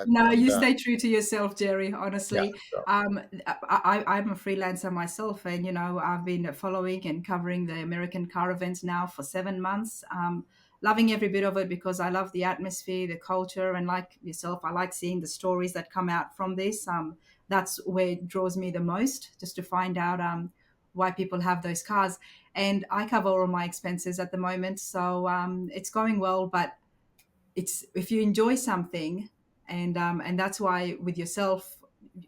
No, I'm you done. stay true to yourself, Jerry, Yeah. honestly. So, I'm a freelancer myself, and, I've been following and covering the American car events now for 7 months. Loving every bit of it because I love the atmosphere, the culture, and like yourself, I like seeing the stories that come out from this. That's where it draws me the most, just to find out why people have those cars. And I cover all my expenses at the moment, so it's going well. But it's if you enjoy something, and that's why with yourself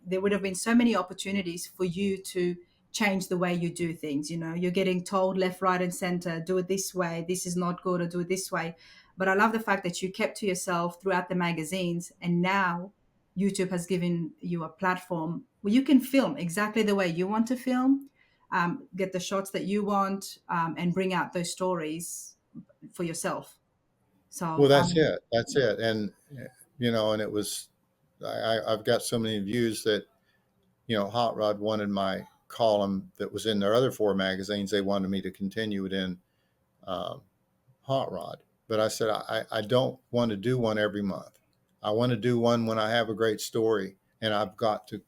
there would have been so many opportunities for you to change the way you do things. You're getting told left, right, and center, do it this way, this is not good, or do it this way. But I love the fact that you kept to yourself throughout the magazines, and now YouTube has given you a platform where you can film exactly the way you want to film, get the shots that you want, and bring out those stories for yourself. well, So that's it. That's it. And, and it was, I've got so many views that, Hot Rod wanted my column that was in their other four magazines. They wanted me to continue it in um, Hot Rod. But I said, I don't want to do one every month. I want to do one when I have a great story and I've got to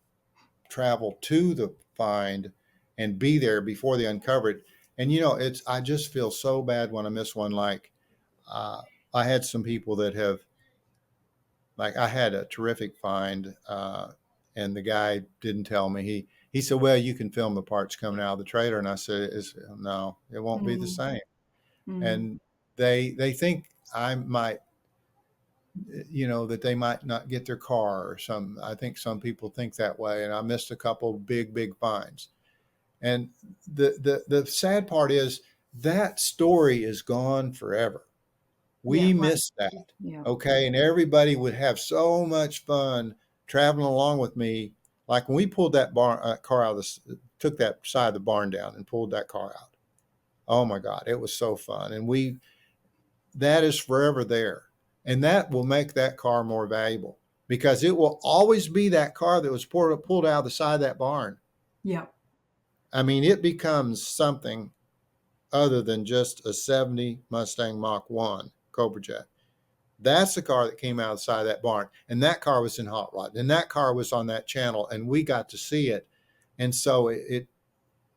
travel to the find and be there before they uncover it. And, I just feel so bad when I miss one. Like, uh, I had some people that have, like, I had a terrific find, and the guy didn't tell me. He said, "Well, you can film the parts coming out of the trailer," and I said, "No, it won't be the mm, same." mm. And they think I might, that they might not get their car or some. I think some people think that way, and I missed a couple big finds. And the sad part is that story is gone forever. Yeah, We right. missed that. Yeah. Okay. And everybody would have so much fun traveling along with me. Like when we pulled that car out of took that side of the barn down and pulled that car out. Oh my God, it was so fun. And that is forever there. And that will make that car more valuable because it will always be that car that was pulled out of the side of that barn. Yeah. I mean, it becomes something other than just a 70 Mustang Mach 1 Cobra Jet. That's the car that came out of the side of that barn. And that car was in Hot Rod. And that car was on that channel. And we got to see it. And so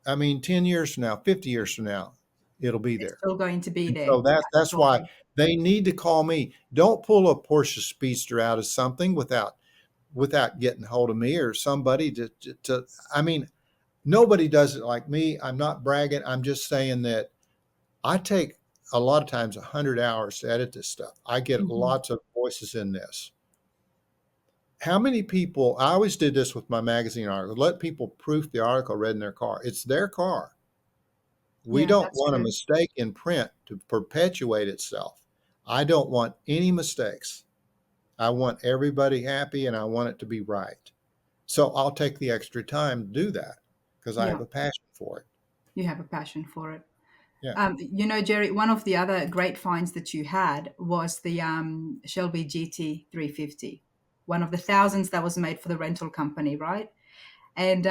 I mean, 10 years from now, 50 years from now, it'll be It's there. still going to be And there. so that's why Story. they need to call me. Don't pull a Porsche Speedster out of something without getting hold of me or somebody to I mean, nobody does it like me. I'm not bragging. I'm just saying that I take a lot of times 100 hours to edit this stuff. I get Mhm. lots of voices in this. How many people, I always did this with my magazine article, let people proof the article read in their car. It's their car. We Yeah, don't that's want a true. mistake in print to perpetuate itself. I don't want any mistakes. I want everybody happy and I want it to be right. So I'll take the extra time to do that because I have Yeah, a passion for it. you have a passion for it. Yeah. Jerry, one of the other great finds that you had was the Shelby GT 350, one of the thousands that was made for the rental company, right? And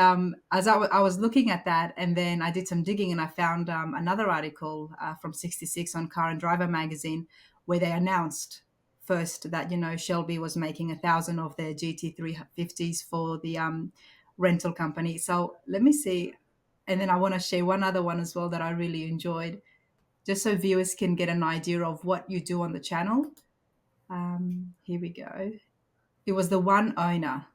as I was looking at that, and then I did some digging, and I found another article from '66 on Car and Driver magazine, where they announced first that Shelby was making 1,000 of their GT350s for the rental company. So let me see, and then I want to share one other one as well that I really enjoyed, just so viewers can get an idea of what you do on the channel. Here we go. It was the one owner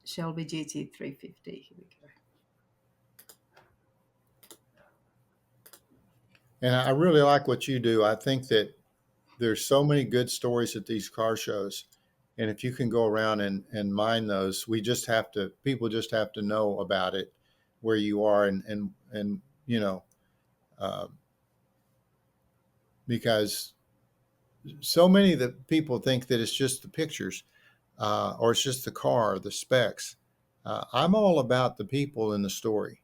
Shelby GT350. Here we go. And I really like what you do. I think that there's so many good stories at these car shows. And if you can go around and mine those, people just have to know about it where you are and uh, because so many of the people think that it's just the pictures or it's just the car, the specs. I'm all about the people in the story.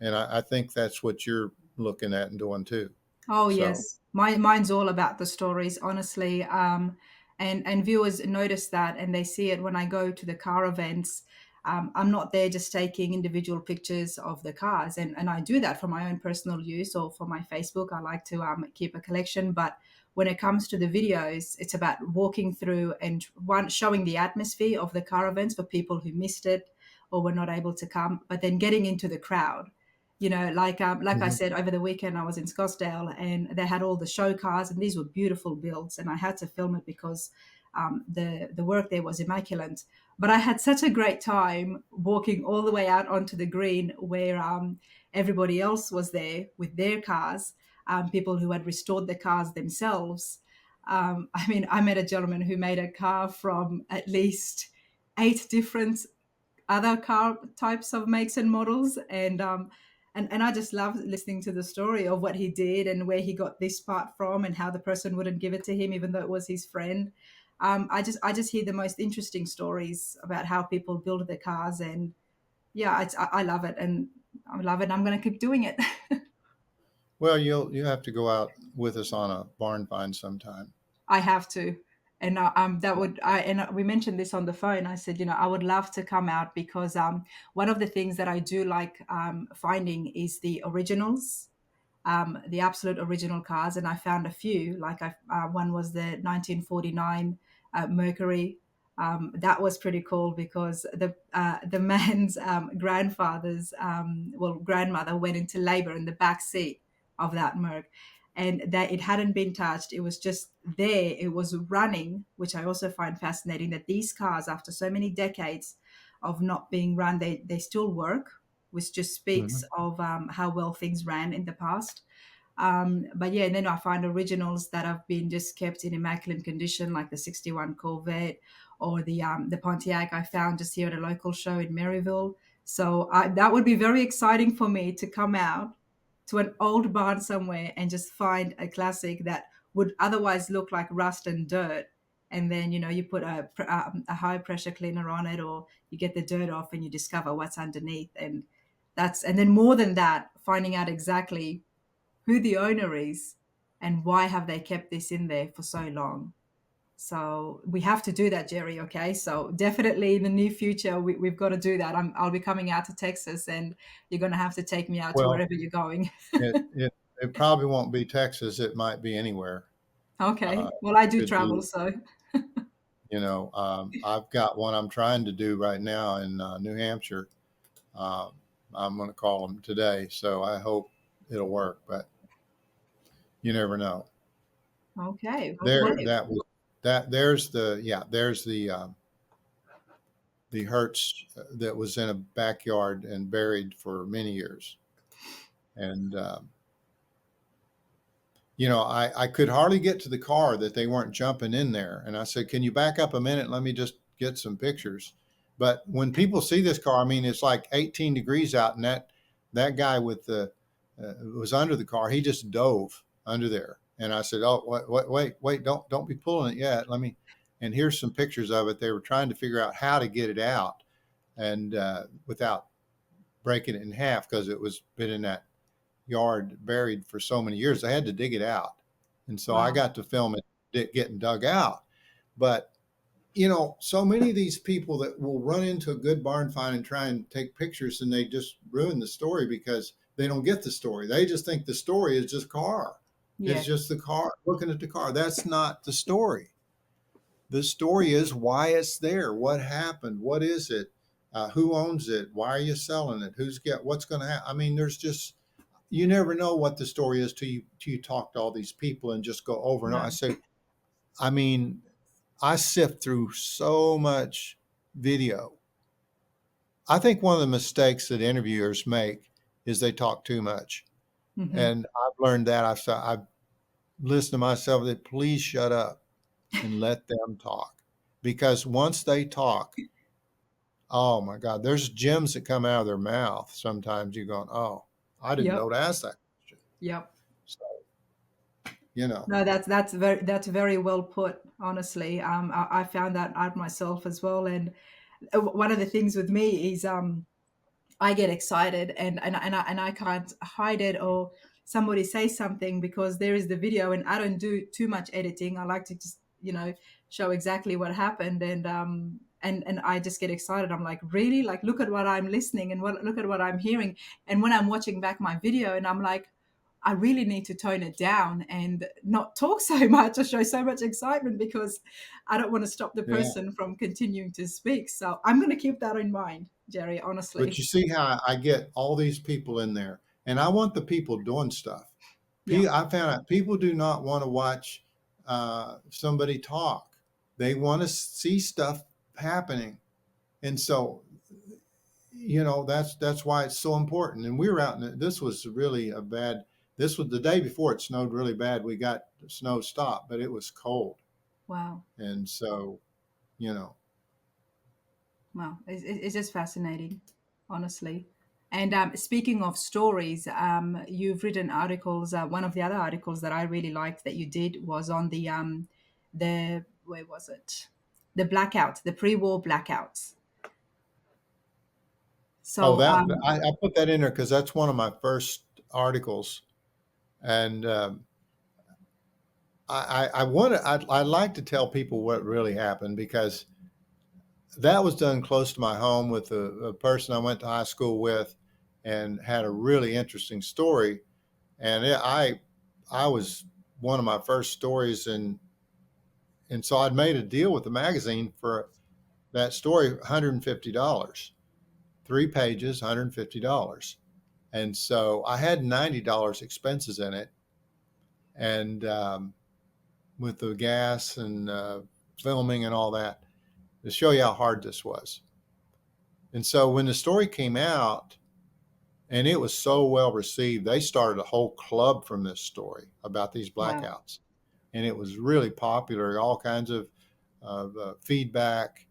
And I think that's what you're looking at and doing too. Oh So, yes, mine's all about the stories, honestly. And viewers notice that, and they see it when I go to the car events. I'm not there just taking individual pictures of the cars, and I do that for my own personal use or for my Facebook. I like to keep a collection, but when it comes to the videos, it's about walking through and one showing the atmosphere of the car events for people who missed it or were not able to come, but then getting into the crowd. Like I Mhm. said, over the weekend I was in Scottsdale and they had all the show cars, and these were beautiful builds, and I had to film it because the work there was immaculate. But I had such a great time walking all the way out onto the green where everybody else was there with their cars, people who had restored the cars themselves. I mean, I met a gentleman who made a car from at least 8 different other car types of makes and models, and I just love listening to the story of what he did and where he got this part from and how the person wouldn't give it to him even though it was his friend. I just hear the most interesting stories about how people build their cars, and yeah, I love it, and I love it. I'm going to keep doing it. Well, you have to go out with us on a barn find sometime. I have to. And that would I and we mentioned this on the phone. I said, I would love to come out because one of the things that I do like finding is the originals, the absolute original cars, and I found a few. One was the 1949 Mercury. That was pretty cool because the man's grandmother went into labor in the back seat of that Merc, and that it hadn't been touched. It was just there. It was running, which I also find fascinating. That these cars, after so many decades of not being run, they still work, which just speaks Mhm. of how well things ran in the past. But yeah, and then I find originals that have been just kept in immaculate condition, like the '61 Corvette or the Pontiac I found just here at a local show in Maryville. So that would be very exciting for me to come out to an old barn somewhere and just find a classic that would otherwise look like rust and dirt. And then you put a high pressure cleaner on it, or you get the dirt off, and you discover what's underneath. And then more than that, finding out exactly who the owner is and why have they kept this in there for so long. So we have to do that, Jerry. Okay, so definitely in the near future we've got to do that. I'll be coming out to Texas, and you're going to have to take me out to Well, wherever you're going. it probably won't be Texas. It might be anywhere. Okay, Uh, well, I do could travel, be, so I've got one I'm trying to do right now in New Hampshire. Uh, I'm going to call them today, so I hope it'll work. But you never know. okay. Well, There, that was that. There's the yeah. There's the Hertz that was in a backyard and buried for many years, and I could hardly get to the car that they weren't jumping in there. And I said, "Can you back up a minute and let me just get some pictures?" But when people see this car, I mean, it's like 18 degrees out, and that guy with the was under the car. He just dove under there, and I said, "Oh, wait, don't be pulling it yet. Let me." And here's some pictures of it. They were trying to figure out how to get it out, and without breaking it in half because it was been in that yard buried for so many years. I had to dig it out. And so I wow. got to film it getting dug out. But, so many of these people that will run into a good barn find and try and take pictures, and they just ruin the story because they don't get the story. They just think the story is just car. It's Yeah. just the car, looking at the car. That's not the story. The story is why it's there, what happened, what is it, who owns it, why are you selling it, what's going to happen. I mean, there's just you never know what the story is till you talk to all these people and just go over and over. No. I mean, I sift through so much video. I think one of the mistakes that interviewers make is they talk too much, Hmm. and I've learned that. I've listened to myself that please shut up and let them talk, because once they talk, oh my God, there's gems that come out of their mouth. Sometimes you're going, oh, I didn't Yep. know to ask that question. Yep. So, you know. No, that's very well put. Honestly, I found that out myself as well. And one of the things with me is I get excited, and I can't hide it, or somebody says something because there is the video, and I don't do too much editing. I like to just show exactly what happened, and I just get excited. I'm like, really, like, look at what I'm listening and look at what I'm hearing. And when I'm watching back my video, and I'm like, I really need to tone it down and not talk so much or show so much excitement because I don't want to stop the Yeah. person from continuing to speak. So I'm going to keep that in mind, Jerry, But honestly. you see how I get all these people in there, and I want the people doing stuff. Yeah. I found out people do not want to watch somebody talk. They want to see stuff happening, and so that's why it's so important. And we were out, and this was really a bad. This was the day before it snowed really bad. We got the snow stopped, but it was cold, Wow. and so you know. Wow. It's just fascinating, honestly. And speaking of stories, you've written articles. One of the other articles that I really liked that you did was on the where was it? The blackout, the pre-war blackouts. Oh, So that I put that in there because that's one of my first articles, and I'd like to tell people what really happened because that was done close to my home with a person I went to high school with, and had a really interesting story. And I was one of my first stories, and so I'd made a deal with the magazine for that story, $150, 3 pages, $150. And so I had $90 expenses in it, and with the gas and filming and all that, to show you how hard this was. And so when the story came out and it was so well received, they started a whole club from this story about these wow. blackouts. And it was really popular, all kinds of feedback.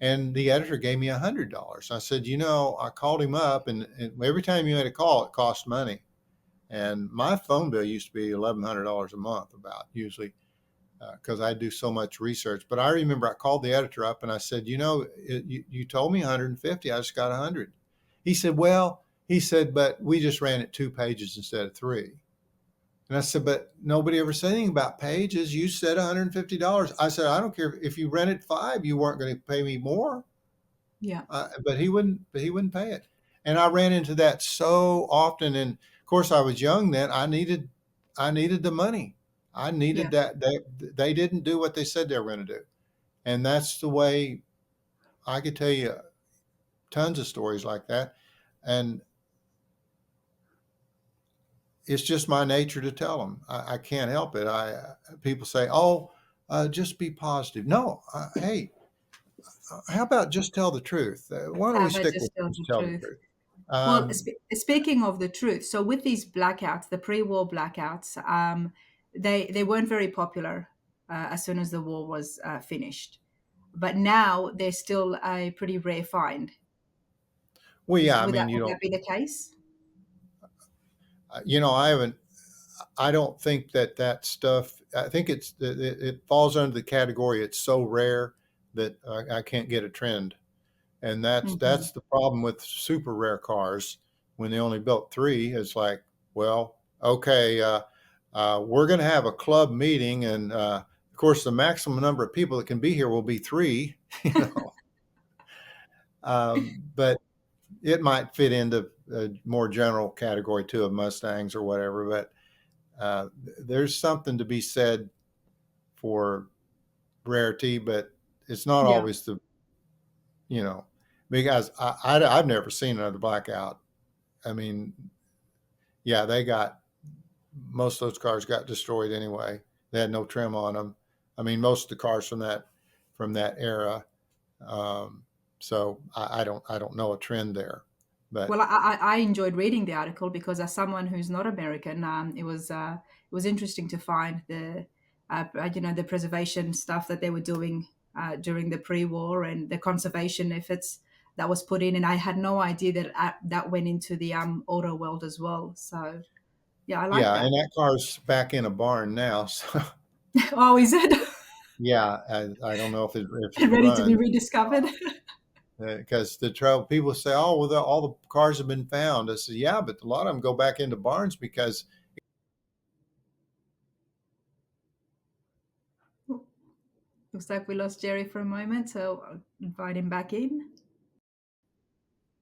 And the editor gave me $100. I said, I called him up, and every time you made a call, it cost money. And my phone bill used to be $1,100 a month, about usually, because I do so much research. But I remember I called the editor up and I said, you told me 150. I just got 100. He said, well, but we just ran it 2 pages instead of three. And I said, but nobody ever said anything about pages. You said $150. I said, I don't care if you rented five, you weren't going to pay me more. Yeah. But he wouldn't. But he wouldn't pay it. And I ran into that so often. And of course, I was young then. I needed the money. I Yeah. needed that. They didn't do what they said they were going to do. And that's the way I could tell you tons of stories like that. And it's just my nature to tell them. I can't help it. People say, "Oh, just be positive." No, hey, how about just tell the truth? Why don't How we about stick with just tell just the tell the truth? truth? Well, Um, speaking of the truth, so with these blackouts, the pre-war blackouts, they weren't very popular as soon as the war was finished. But now they're still a pretty rare find. well, Is yeah, I would mean, that would that be the case? I haven't. I don't think that stuff. I think it falls under the category. It's so rare that I can't get a trend, and Hmm. that's the problem with super rare cars. When they only built three, it's like, well, okay, we're going to have a club meeting, and of course, the maximum number of people that can be here will be three. You know, but it might fit into a more general category too of Mustangs or whatever. But there's something to be said for rarity, but it's not Yeah. always you know, because I've never seen another blackout. I mean, yeah, most of those cars got destroyed anyway. They had no trim on them. I mean, most of the cars from that era. Um, so I don't know a trend there, but Well, I enjoyed reading the article because as someone who's not American, it was interesting to find the preservation stuff that they were doing during the pre-war and the conservation efforts that was put in, and I had no idea that that went into the auto world as well. So yeah, I like yeah, that. and that car's back in a barn now. So Oh, is it yeah, I don't know if it ready to be runs. rediscovered? Because the trouble, people say, "Oh, well, all the cars have been found." I said, "Yeah, but a lot of them go back into barns because Looks like we lost Jerry for a moment, so I'll invite him back in.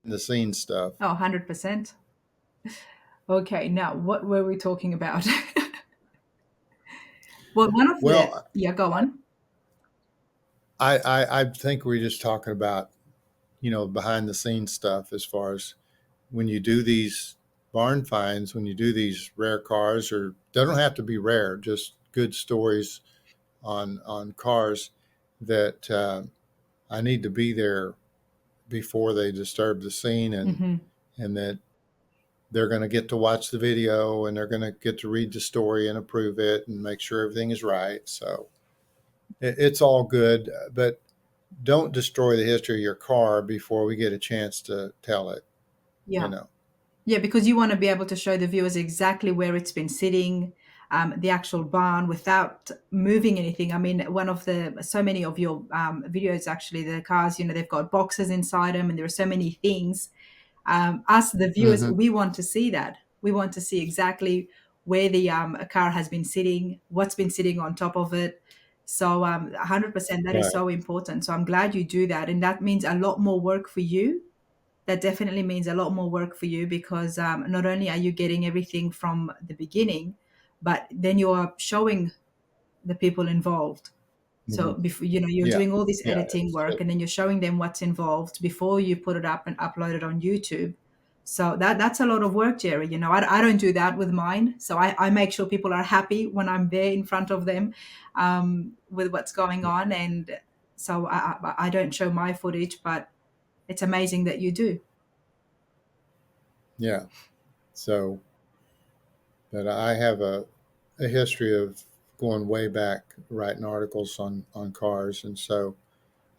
the scene stuff." Oh, 100%. Okay, now what were we talking about? Well, one of the Well, yeah, go on. I think we're just talking about, behind the scenes stuff as far as when you do these barn finds, when you do these rare cars, or they don't have to be rare, just good stories on cars that I need to be there before they disturb the scene, Hmm. and that they're going to get to watch the video and they're going to get to read the story and approve it and make sure everything is right. So it's all good, but don't destroy the history of your car before we get a chance to tell it, you Yeah. know. Yeah, because you want to be able to show the viewers exactly where it's been sitting, the actual barn without moving anything. I mean, one of the so many of your videos, actually, the cars, they've got boxes inside them, and there are so many things. Us, the viewers, Hmm. we want to see that. We want to see exactly where the a car has been sitting, what's been sitting on top of it. So, 100%, that is Right. so important. So I'm glad you do that, and that means a lot more work for you. That definitely means a lot more work for you because not only are you getting everything from the beginning, but then you are showing the people involved. Hmm. So before, you're Yeah. doing all this Yeah. editing work, and then you're showing them what's involved before you put it up and upload it on YouTube. So that's a lot of work, Jerry. I don't do that with mine. So I make sure people are happy when I'm there in front of them with what's going on. And so I don't show my footage, but it's amazing that you do. Yeah. So, but I have a history of going way back writing articles on cars. And so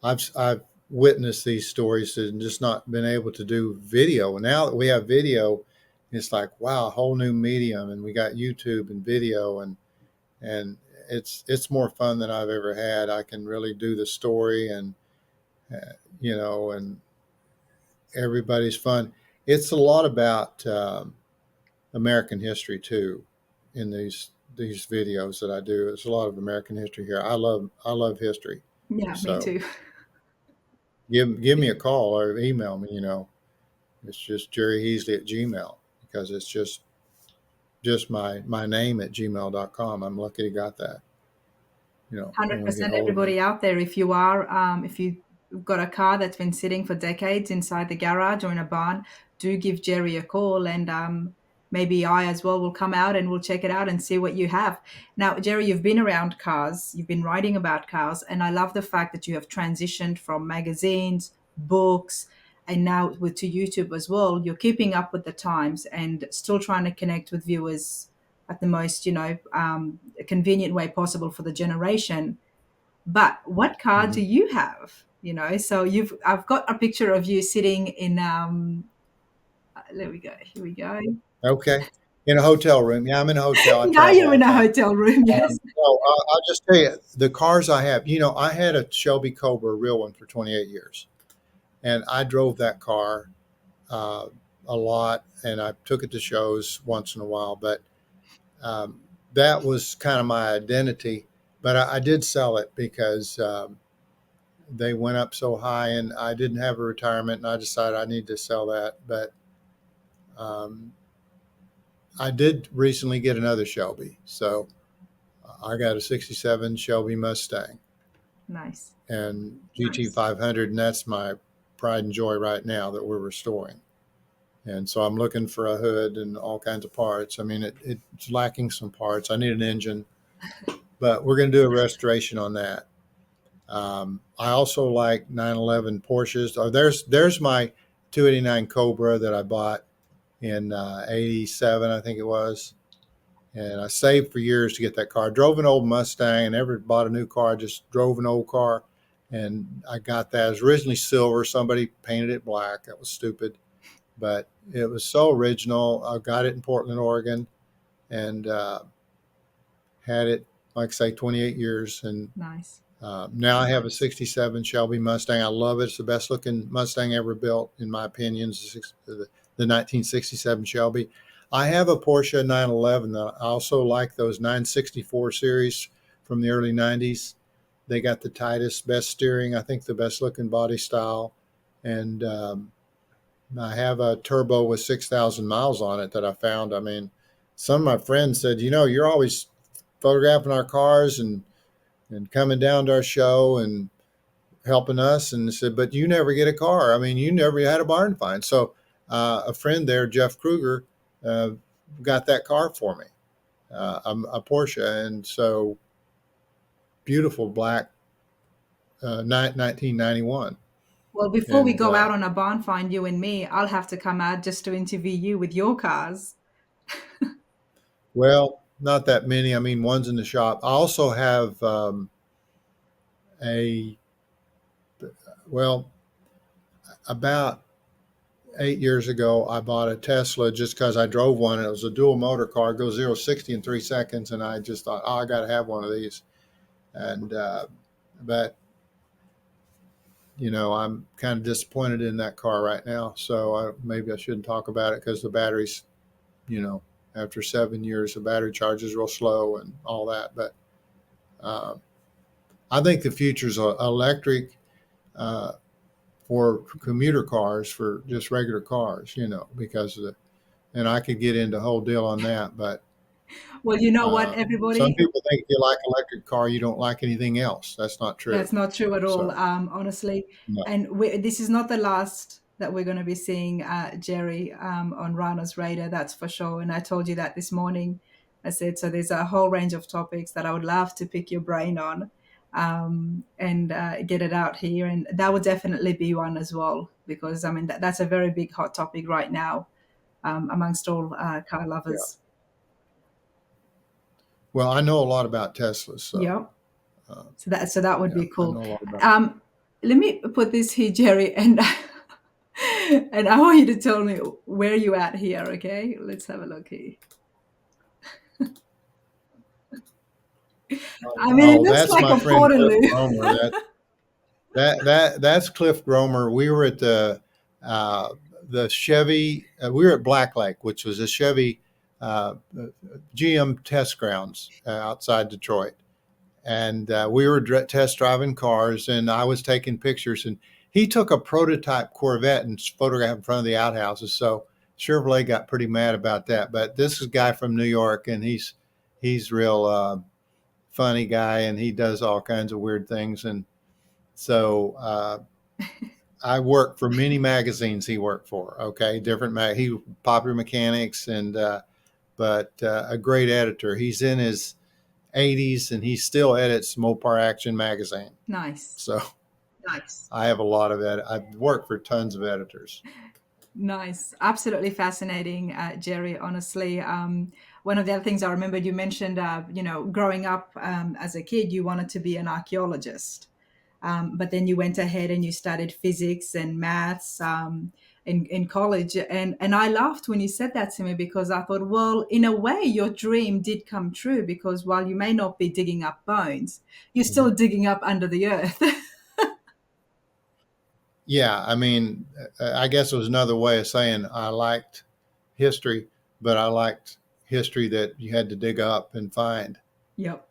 I've witnessed these stories and just not been able to do video. And now that we have video, it's like, wow, a whole new medium. And we got YouTube and video, and it's more fun than I've ever had. I can really do the story, and and everybody's fun. It's a lot about American history too in these videos that I do. It's a lot of American history here. I love history. Yeah, me So too. give me a call or email me. It's just Jerry Heasley at Gmail, because it's just my name at gmail.com. I'm lucky to got that. And we get 100%, hold of me. everybody out there, if you've got a car that's been sitting for decades inside the garage or in a barn, do give Jerry a call, and maybe I as well will come out and we'll check it out and see what you have. Now, Jerry, you've been around cars, you've been writing about cars, and I love the fact that you have transitioned from magazines, books, and now with to YouTube as well. You're keeping up with the times and still trying to connect with viewers at the most, convenient way possible for the generation. But what car do Hmm. you have? So I've got a picture of you sitting in. There we go. Here we go. Okay. In a hotel room. Yeah, I'm in a hotel. I Now travel you're all in the a time. hotel room. Yes. No, I'll just tell you the cars I have. I had a Shelby Cobra, a real one, for 28 years, and I drove that car uh, a lot, and I took it to shows once in a while. But um, that was kind of my identity. But I did sell it because they went up so high, and I didn't have a retirement, and I decided I need to sell that. But um, I did recently get another Shelby, so I got a '67 Shelby Mustang Nice. and GT Nice. 500, and that's my pride and joy right now that we're restoring. And so I'm looking for a hood and all kinds of parts. I mean, it's lacking some parts. I need an engine, but we're going to do a restoration on that. I also like 911 Porsches. Oh, there's my 289 Cobra that I bought in '87, I think it was. And I saved for years to get that car. I drove an old Mustang. I never bought a new car. I just drove an old car, and I got that. It was originally silver. Somebody painted it black. That was stupid, but it was so original. I got it in Portland, Oregon, and had it, like I say, 28 years. And Nice. now I have a '67 Shelby Mustang. I love it. It's the best looking Mustang ever built, in my opinion. The 1967 Shelby. I have a Porsche 911. I also like those 964 series from the early 90s. They got the tightest, best steering, I think the best looking body style. And I have a turbo with 6,000 miles on it that I found. I mean, some of my friends said, you're always photographing our cars and coming down to our show and helping us. And said, but you never get a car. I mean, you never had a barn find. So a friend there, Jeff Kruger, uh, got that car for me, a Porsche. And so beautiful black 1991. Well, before we And go out on a barn find, you and me, I'll have to come out just to interview you with your cars. well, not that many. I mean, one's in the shop. I also have a, well, about 8 years ago, I bought a Tesla just because I drove one. And it was a dual motor car, it goes 0 to 60 in 3 seconds. And I just thought, oh, I got to have one of these. And, but, I'm kind of disappointed in that car right now. So maybe I shouldn't talk about it because the battery's, you know, after 7 years, the battery charge is real slow and all that. But uh, I think the future is electric uh, for commuter cars, for just regular cars, because of the, and I could get into a whole deal on that. But Well, you know what, some everybody? people think if you like electric car, you don't like anything else. That's not true. That's not true at all, So, honestly. no. And this is not the last that we're going to be seeing Jerry on Rana's radar, that's for sure. And I told you that this morning. I said, so there's a whole range of topics that I would love to pick your brain on and get it out here. And that would definitely be one as well, because I mean, that's a very big hot topic right now amongst all car Yeah. lovers. Well, I know a lot about Teslas, so Yep. uh, So that would yeah, be I cool. know a lot about. Um, Let me put this here, Jerry, and and I want you to tell me where you at here. Okay, let's have a look here. I mean, it Oh, looks that's like my a friend Cliff Portaloo. Romer. That's Cliff Gromer. We were at uh, the Chevy. We were at Black Lake, which was a Chevy GM test grounds outside Detroit, and we were test driving cars, and I was taking pictures, and he took a prototype Corvette and photographed in front of the outhouses. So Chevrolet got pretty mad about that. But this is a guy from New York, and he's real funny guy, and he does all kinds of weird things, and so I worked for many magazines he worked for. Okay, different he Popular Mechanics and but a great editor. He's in his 80s and he still edits Mopar Action magazine. Nice, So nice. I have a lot of I've worked for tons of editors. nice, absolutely fascinating, Jerry. Honestly, one of the other things I remember you mentioned, growing up as a kid, you wanted to be an archaeologist. But then you went ahead and you studied physics and maths in college. And I laughed when you said that to me because I thought, well, in a way, your dream did come true because while you may not be digging up bones, you're Mhm. still digging up under the earth. Yeah, I mean, I guess it was another way of saying I liked history, but I liked history that you had to dig up and find. Yep.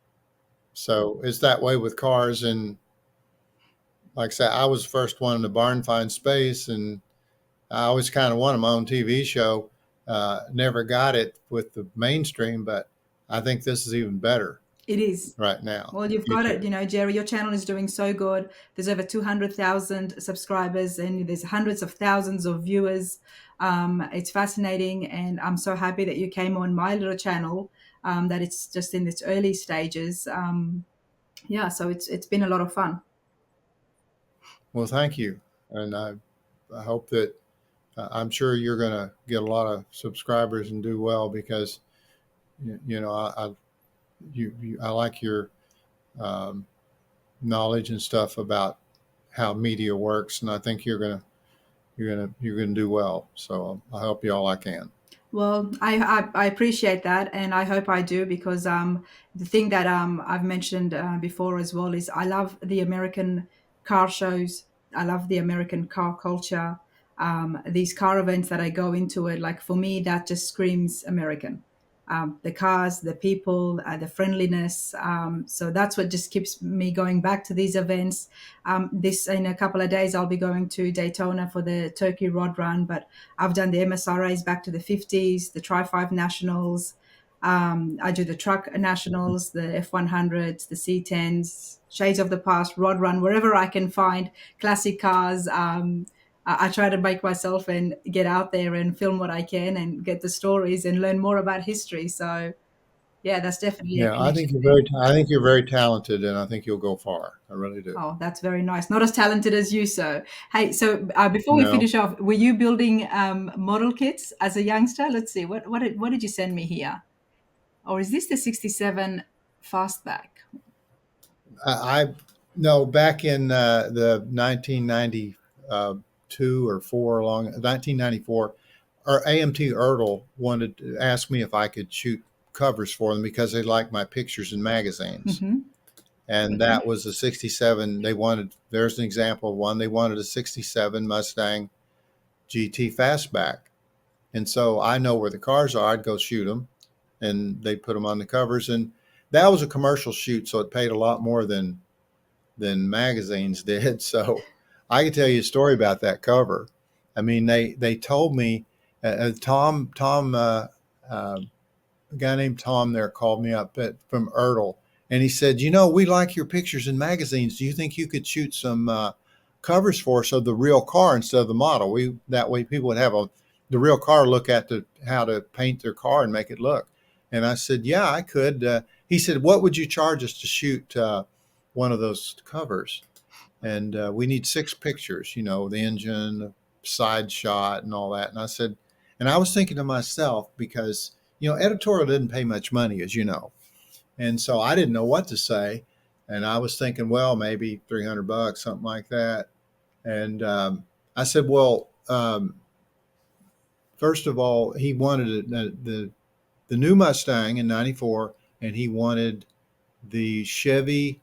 So it's that way with cars. And like I said, I was the first one in the barn find space, and I always kind of wanted my own TV show. Never got it with the mainstream, but I think this is even better It is. right now. Well, you've got it. YouTube. You know, Jerry, your channel is doing so good. There's over 200,000 subscribers and there's hundreds of thousands of viewers. It's fascinating. And I'm so happy that you came on my little channel, that it's just in its early stages. Yeah, so it's been a lot of fun. Well, thank you, and I hope that I'm sure you're going to get a lot of subscribers and do well because I like your um, knowledge and stuff about how media works, and I think you're gonna do well. So I help you all I can. Well, I appreciate that, and I hope I do because the thing that I've mentioned before as well is I love the American car shows. I love the American car culture. These car events that I go into it, like for me, that just screams American. the cars, the people, the friendliness. So that's what just keeps me going back to these events. This in a couple of days, I'll be going to Daytona for the Turkey Rod Run, but I've done the MSRAs back to the 50s, the Tri 5 Nationals. I do the truck nationals, the F100s, the C10s, Shades of the Past, Rod Run, wherever I can find classic cars. I try to make myself and get out there and film what I can and get the stories and learn more about history. So yeah, that's definitely a Yeah, I think connection you're there. very, I think you're very talented, and I think you'll go far. I really do. Oh, that's very nice. Not as talented as you, so hey. So before we No, finish off, were you building model kits as a youngster? Let's see, what did you send me here? Or is this the 67 fastback? I no, back in the 1992 or four, along 1994, our AMT Ertl wanted to ask me if I could shoot covers for them because they liked my pictures in magazines. Mm-hmm. And that was a 67. They wanted, there's an example of one. They wanted a 67 Mustang GT fastback. And so I know where the cars are. I'd go shoot them and they put them on the covers. And that was a commercial shoot, so it paid a lot more than magazines did. So I can tell you a story about that cover. I mean, they told me uh, a guy named Tom there called me up from Ertl, and he said, "You know, we like your pictures in magazines. Do you think you could shoot some covers for us of the real car instead of the model? We that way people would have the real car look at how to paint their car and make it look." And I said, "Yeah, I could." He said, "What would you charge us to shoot one of those covers?" And we need six pictures. You know, the engine, the side shot, and all that. And I said, and I was thinking to myself because editorial didn't pay much money, as you know. And so I didn't know what to say. And I was thinking, well, maybe $300, something like that. And I said, well, first of all, he wanted the new Mustang in '94, and he wanted the Chevy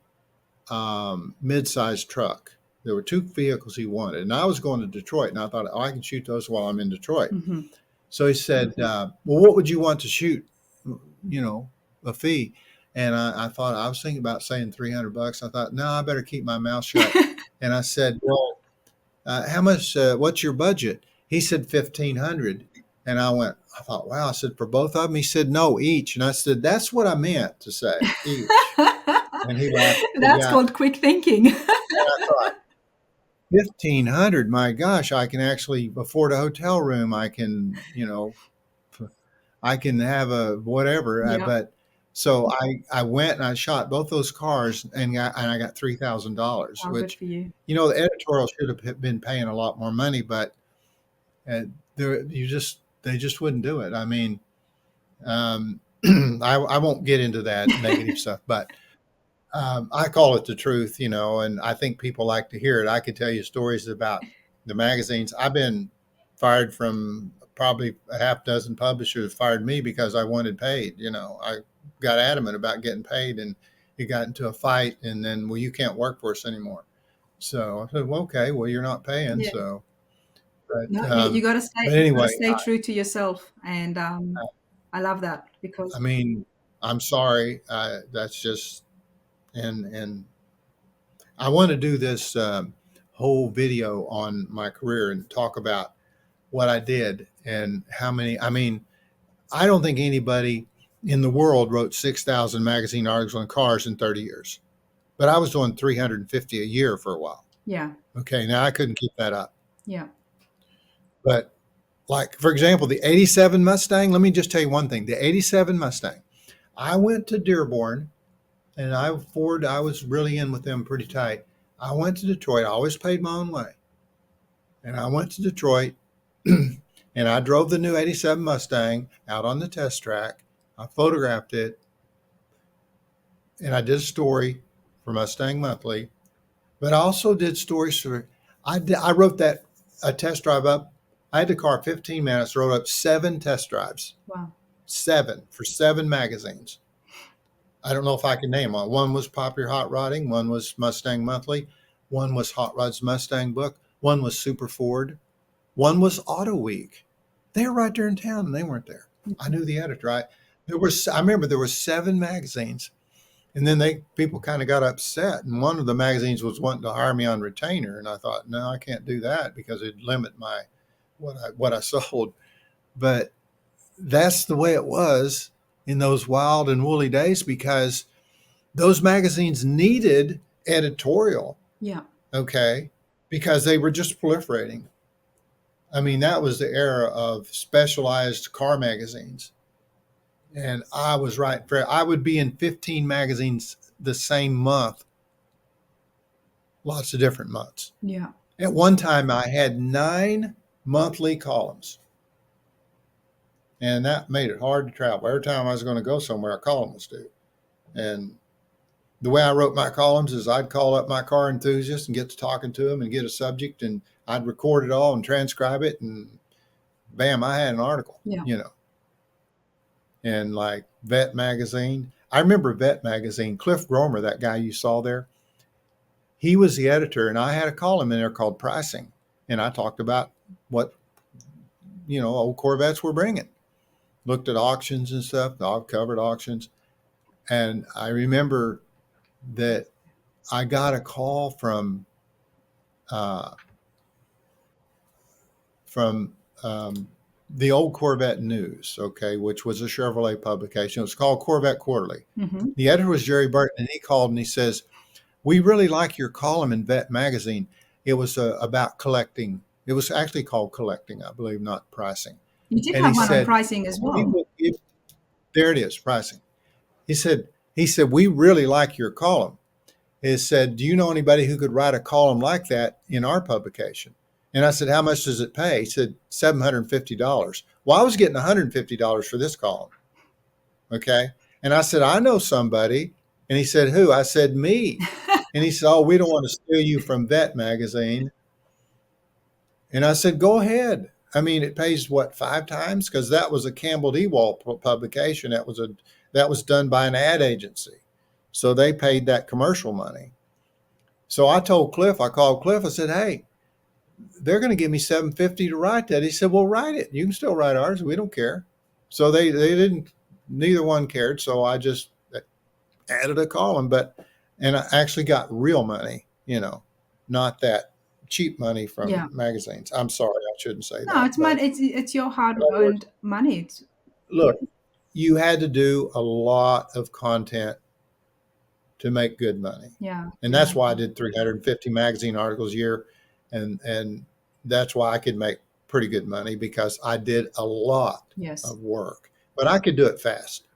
mid-sized truck. There were two vehicles he wanted. And I was going to Detroit, and I thought, oh, I can shoot those while I'm in Detroit. Mm-hmm. So he said, well, what would you want to shoot? You know, a fee. And I thought, I was thinking about saying $300. I thought, no, I better keep my mouth shut. And I said, well, how much, what's your budget? He said 1,500. And I thought, wow. I said, for both of them? He said, no, each. And I said, that's what I meant to say, each. And he laughed. He said, That's yeah. called quick thinking. And I thought, 1,500, my gosh, I can actually afford a hotel room. I can, I can have a whatever. Yeah. But so I went and I shot both those cars and I got $3,000, Oh, good which, for you. the editorial should have been paying a lot more money, but uh, they just wouldn't do it. I mean, I won't get into that negative stuff, but I call it the truth, and I think people like to hear it. I could tell you stories about the magazines. I've been fired from probably a half dozen publishers fired me because I wanted paid. I got adamant about getting paid, and it got into a fight, and then, well, you can't work for us anymore. So I said, well, okay, well, you're not paying. Yeah. So, No, but, you got to stay. but You got to anyway, stay true to yourself, and I love that I because mean, I'm sorry. That's just, and I want to do this whole video on my career and talk about what I did and how many. I mean, I don't think anybody in the world wrote 6,000 magazine articles on cars in 30 years, but I was doing 350 a year for a while. yeah, Okay, now I couldn't keep that up. yeah, But, like, for example, the '87 Mustang, let me just tell you one thing. The '87 Mustang, I went to Dearborn, and I was really in with them pretty tight. I went to Detroit. I always paid my own way. And I went to Detroit and I drove the new '87 Mustang out on the test track. I photographed it and I did a story for Mustang Monthly, but I also did stories for, I wrote that a test drive up. I had the car 15 minutes, wrote up 7 test drives, wow, 7 for 7 magazines. I don't know if I can name one. One was Popular Hot Rodding. One was Mustang Monthly. One was Hot Rod's Mustang Book. One was Super Ford. One was Auto Week. They were right there in town and they weren't there. I knew the editor. I remember there were 7 magazines, and then people kind of got upset, and one of the magazines was wanting to hire me on retainer, and I thought, no, I can't do that because it'd limit my what I sold. But that's the way it was in those wild and woolly days because those magazines needed editorial, Yeah. okay, because they were just proliferating. I mean, that was the era of specialized car magazines. And I was right. I would be in 15 magazines the same month, lots of different months. Yeah. At one time, I had 9 monthly columns, and that made it hard to travel. Every time I was going to go somewhere, a column was due. And the way I wrote my columns is I'd call up my car enthusiast and get to talking to them and get a subject, and I'd record it all and transcribe it, and bam, I had an article, Yeah. And like Vet Magazine. I remember Vet Magazine, Cliff Gromer, that guy you saw there, he was the editor, and I had a column in there called Pricing. And I talked about what, old Corvettes were bringing. Looked at auctions and stuff, covered auctions. And I remember that I got a call uh, from the old Corvette News, okay, which was a Chevrolet publication. It was called Corvette Quarterly. Mm-hmm. The editor was Jerry Burton, and he called and he says, "We really like your column in Vet Magazine." It was about collecting. It was actually called Collecting, I believe, not Pricing. You did And he have one on said, pricing as "We well. will give," there it is, Pricing. He said, "We really like your column." He said, "Do you know anybody who could write a column like that in our publication?" And I said, "How much does it pay?" He said, $750. Well, I was getting $150 for this column. Okay. And I said, "I know somebody." And he said, "Who?" I said, "Me." And he said, "Oh, we don't want to steal you from Vet Magazine." And I said, "Go ahead." I mean, it pays what, 5 times? Because that was a Campbell Ewald publication. That was done by an ad agency. So they paid that commercial money. So I told Cliff, I called Cliff, I said, "Hey, they're going to give me $750 to write that." He said, "Well, write it. You can still write ours. We don't care." So they didn't, neither one cared. So I just added a column, and I actually got real money, not that cheap money Yeah. from magazines. I'm sorry, I shouldn't say No, that, it's but money. It's your in other words, hard-earned money. look, you had to do a lot of content to make good money. Yeah. And that's why I did 350 magazine articles a year. And that's why I could make pretty good money because I did a lot Yes. of work, but I could do it fast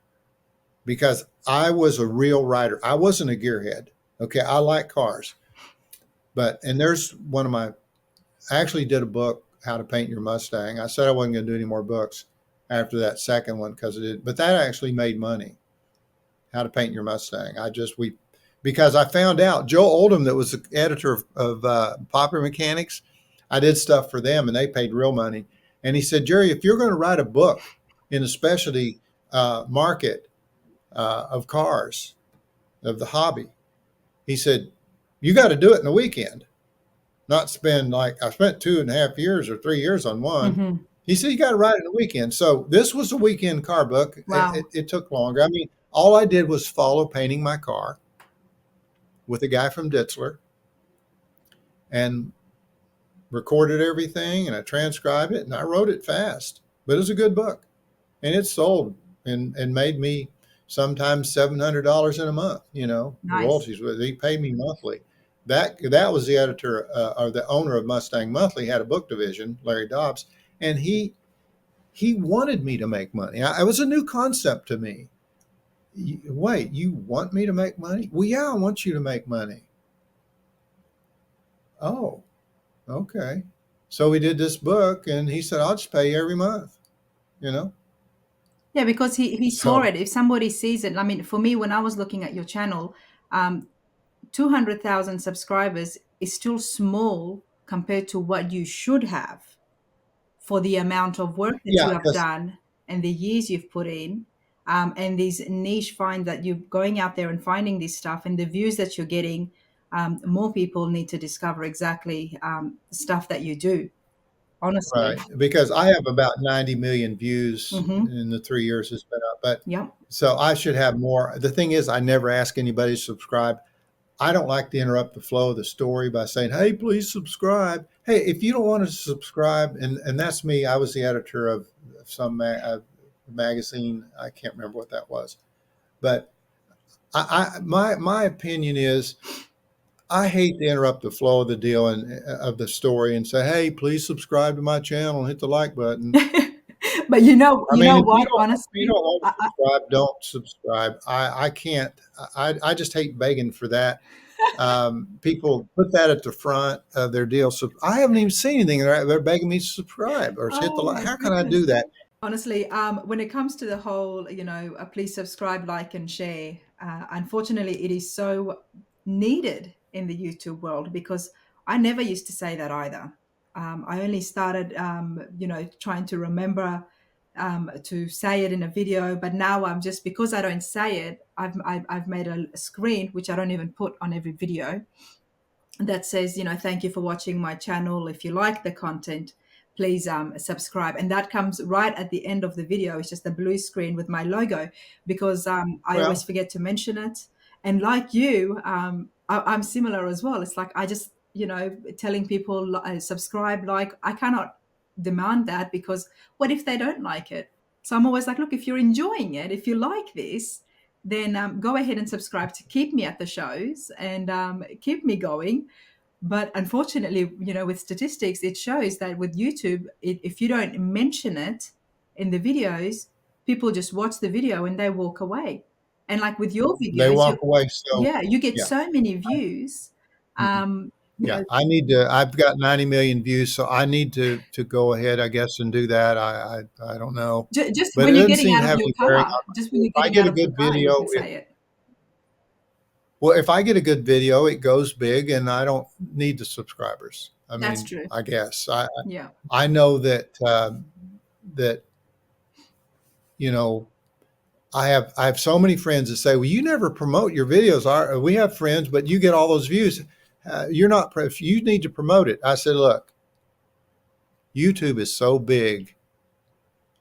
because I was a real writer. I wasn't a gearhead. Okay. I like cars, and there's I actually did a book, How to Paint Your Mustang. I said I wasn't going to do any more books after that second one but that actually made money. How to Paint Your Mustang. Because I found out Joe Oldham, that was the editor of Popular Mechanics, I did stuff for them and they paid real money. And he said, "Jerry, if you're going to write a book in a specialty market of cars, of the hobby," he said, "you got to do it in the weekend, not spend like I spent 2.5 years or 3 years on one." Mm-hmm. He said, "You got to write it in the weekend." So this was a weekend car book. Wow. It took longer. I mean, all I did was follow painting my car with a guy from Ditzler and recorded everything, and I transcribed it and I wrote it fast. But it was a good book, and it sold and made me sometimes $700 in a month. Nice. Royalties. He paid me monthly. That was the editor or the owner of Mustang Monthly. Had a book division, Larry Dobbs, and he wanted me to make money. It was a new concept to me. Wait, you want me to make money? Well, yeah, I want you to make money. Oh, okay. So we did this book, and he said, "I'll just pay you every month." You know. Yeah, because he saw So it. If somebody sees it, I mean, for me, when I was looking at your channel, 200,000 subscribers is still small compared to what you should have for the amount of work that yeah, you have because done and the years you've put in, and these niche finds that you're going out there and finding this stuff and the views that you're getting. More people need to discover exactly the stuff that you do. honestly. right. Because I have about 90 million views Hmm. in the 3 years it's been up. But Yep. so I should have more. The thing is, I never ask anybody to subscribe. I don't like to interrupt the flow of the story by saying, "Hey, please subscribe." Hey, if you don't want to subscribe, and that's me. I was the editor of some magazine. I can't remember what that was, but my opinion is I hate to interrupt the flow of the deal and of the story and say, "Hey, please subscribe to my channel and hit the like button." But I you mean, know if what? you Honestly, don't want to subscribe, don't subscribe. I can't. I just hate begging for that. People put that at the front of their deal. So I haven't even seen anything. They're begging me to subscribe or hit the oh like. my How can I do goodness. that? Honestly, when it comes to the whole, please subscribe, like, and share, unfortunately, it is so needed in the YouTube world because I never used to say that either. I only started, trying to remember to say it in a video, but now I'm just because I don't say it, I've made a screen which I don't even put on every video that says, thank you for watching my channel. If you like the content, please subscribe. And that comes right at the end of the video. It's just a blue screen with my logo because I always Well, forget to mention it. And like you, I'm similar as well. It's like I just, telling people subscribe, like I cannot demand that because what if they don't like it? So I'm always like, look, if you're enjoying it, if you like this, then go ahead and subscribe to keep me at the shows and keep me going. But unfortunately, with statistics, it shows that with YouTube, if you don't mention it in the videos, people just watch the video and they walk away. And like with your they videos, walk away. So yeah, you get yeah, so many views. mhm. Um, you Yeah. know, I need to. I've got 90 million views, so I need to go ahead, I guess, and do that. I don't know, just but when it you're doesn't getting seem out to of have your any bearing car, on. just when If you're I getting get out a of your good car, you video, can say it. if I get a good video, it goes big, and I don't need the subscribers. I That's mean, true. I guess Yeah, I know that that you know I have so many friends that say, "Well, you never promote your videos." We have friends, but you get all those views. You're not. You need to promote it. I said, "Look, YouTube is so big.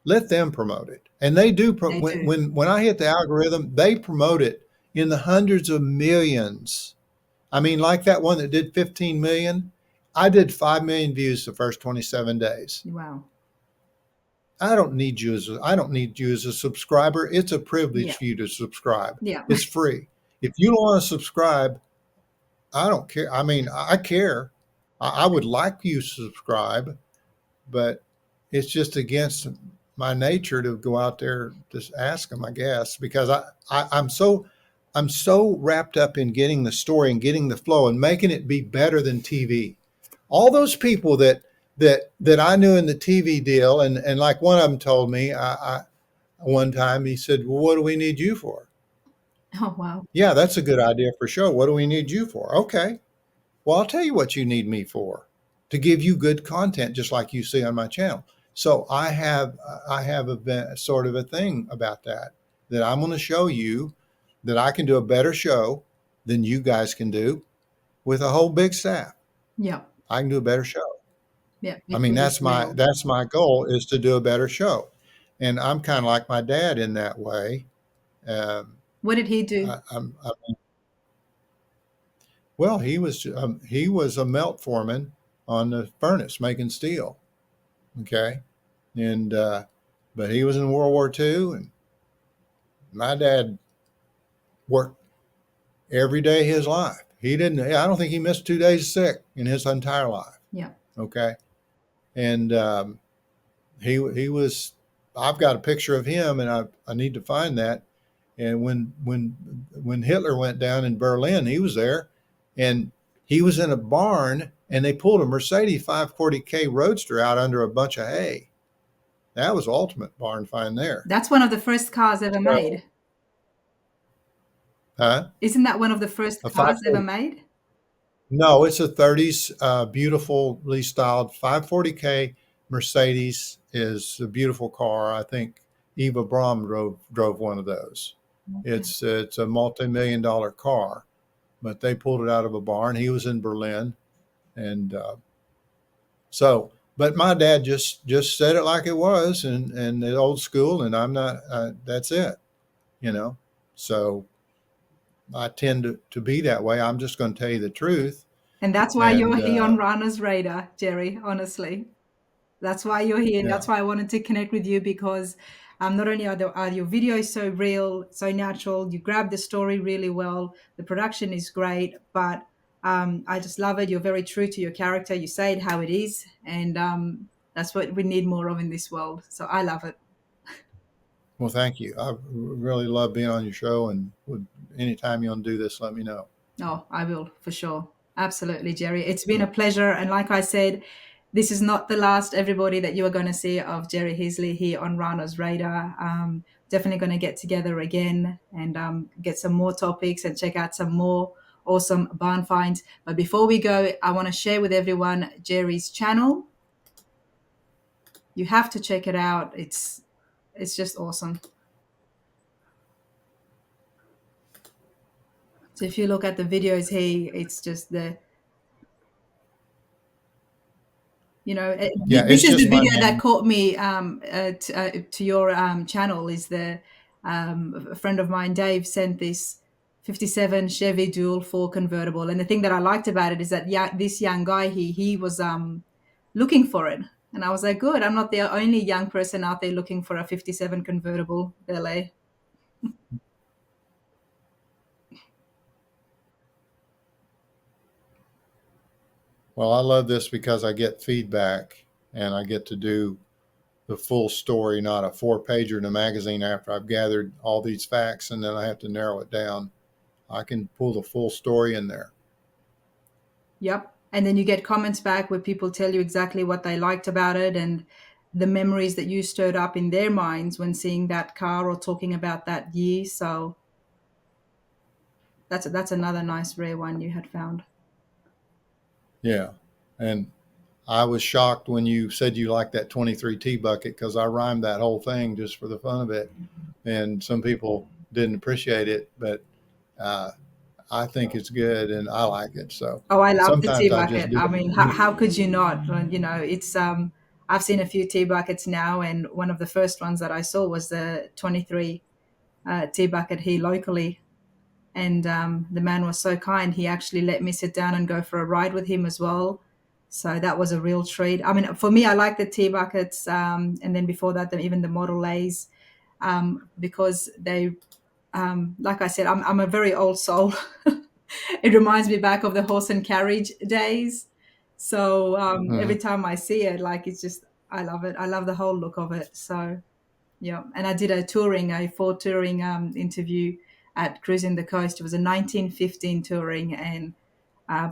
Let them promote it." And they do. they do. When I hit the algorithm, they promote it in the hundreds of millions. I mean, like that one that did 15 million. I did 5 million views the first 27 days. Wow. I don't need you as a subscriber. It's a Yeah, privilege for you to subscribe. yeah. It's free. If you don't want to subscribe, I don't care. I mean, I care. I would like you to subscribe, but it's just against my nature to go out there just ask them, I guess, because I'm so wrapped up in getting the story and getting the flow and making it be better than TV. All those people that I knew in the TV deal, and like one of them told me, one time he said, "Well, what do we need you for?" Oh, wow. Yeah, that's a good idea for sure. What do we need you for? Okay. Well, I'll tell you what you need me for, to give you good content, just like you see on my channel. So I have sort of a thing about that I'm going to show you that I can do a better show than you guys can do with a whole big staff. Yeah, I can do a better show. yeah. I It mean, is real. that's my goal, is to do a better show, and I'm kind of like my dad in that way. Um, What did he do? I Well, he was a melt foreman on the furnace making steel. Okay, and but he was in World War II, and my dad worked every day of his life. He didn't. I don't think he missed 2 days sick in his entire life. Yeah. Okay, and he was. I've got a picture of him, and I need to find that. And when Hitler went down in Berlin, he was there, and he was in a barn, and they pulled a Mercedes 540K Roadster out under a bunch of hay. That was ultimate barn find there. That's one of the first cars ever So, made. huh? Isn't that one of the first A cars ever 540? made? No, it's a 30s, beautifully styled 540K Mercedes. Is a beautiful car. I think Eva Braun drove one of those. Okay. It's a multi-million-dollar car, but they pulled it out of a barn. He was in Berlin, and so. but my dad just said it like it was, and the old school, and I'm not. That's it, you know. So I tend to be that way. I'm just going to tell you the truth, And that's why and you're here on Rana's radar, Jerry, honestly. That's why you're here. And yeah. that's why I wanted to connect with you because not only are your videos so real, so natural, you grab the story really well, the production is great, but I just love it. You're very true to your character. You say it how it is. And that's what we need more of in this world. So I love it. Well, thank you. I really love being on your show, and would anytime you want to do this, let me know. Oh, I will for sure. Absolutely, Jerry. It's been a pleasure. And like I said, this is not the last, everybody, that you are going to see of Jerry Heasley here on Rana's radar. Definitely going to get together again and get some more topics and check out some more awesome barn finds. But before we go, I want to share with everyone Jerry's channel. You have to check it out. It's just awesome. So if you look at the videos here, it's just the Yeah, this it's is the just my video that name. caught me to your channel. Is the a friend of mine, Dave, sent this 57 Chevy dual 4 convertible, and the thing that I liked about it is that this young guy, he was looking for it, and I was like, good, I'm not the only young person out there looking for a 57 convertible LA. Well, I love this because I get feedback, and I get to do the full story, not a 4 pager in a magazine after I've gathered all these facts and then I have to narrow it down. I can pull the full story in there. Yep. And then you get comments back where people tell you exactly what they liked about it and the memories that you stirred up in their minds when seeing that car or talking about that year. So that's another nice rare one you had found. Yeah. And I was shocked when you said you liked that 23T bucket because I rhymed that whole thing just for the fun of it. And some people didn't appreciate it, but uh, I think it's good and I like it. So Oh, I love the tea sometimes I just bucket. do I mean, it. how could you not? It's I've seen a few tea buckets now, and one of the first ones that I saw was the 23 tea bucket here locally. And the man was so kind. He actually let me sit down and go for a ride with him as well. So that was a real treat. I mean, for me, I like the tea buckets, and then before that, even the Model A's, because they, like I said, I'm a very old soul. It reminds me back of the horse and carriage days. So every Mhm. time I see it, like it's just, I love it. I love the whole look of it. So yeah, and I did a Ford touring interview at Cruising the Coast. It was a 1915 touring, and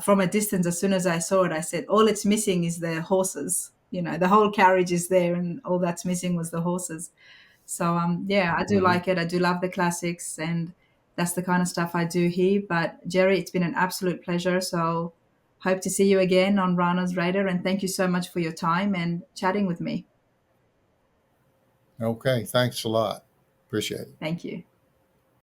from a distance, as soon as I saw it, I said, "All it's missing is the horses. The whole carriage is there, and all that's missing was the horses." So yeah, I do Mhm. like it. I do love the classics, and that's the kind of stuff I do here. But Jerry, it's been an absolute pleasure. So hope to see you again on Rana's Radar, and thank you so much for your time and chatting with me. Okay. Thanks a lot. Appreciate it. Thank you.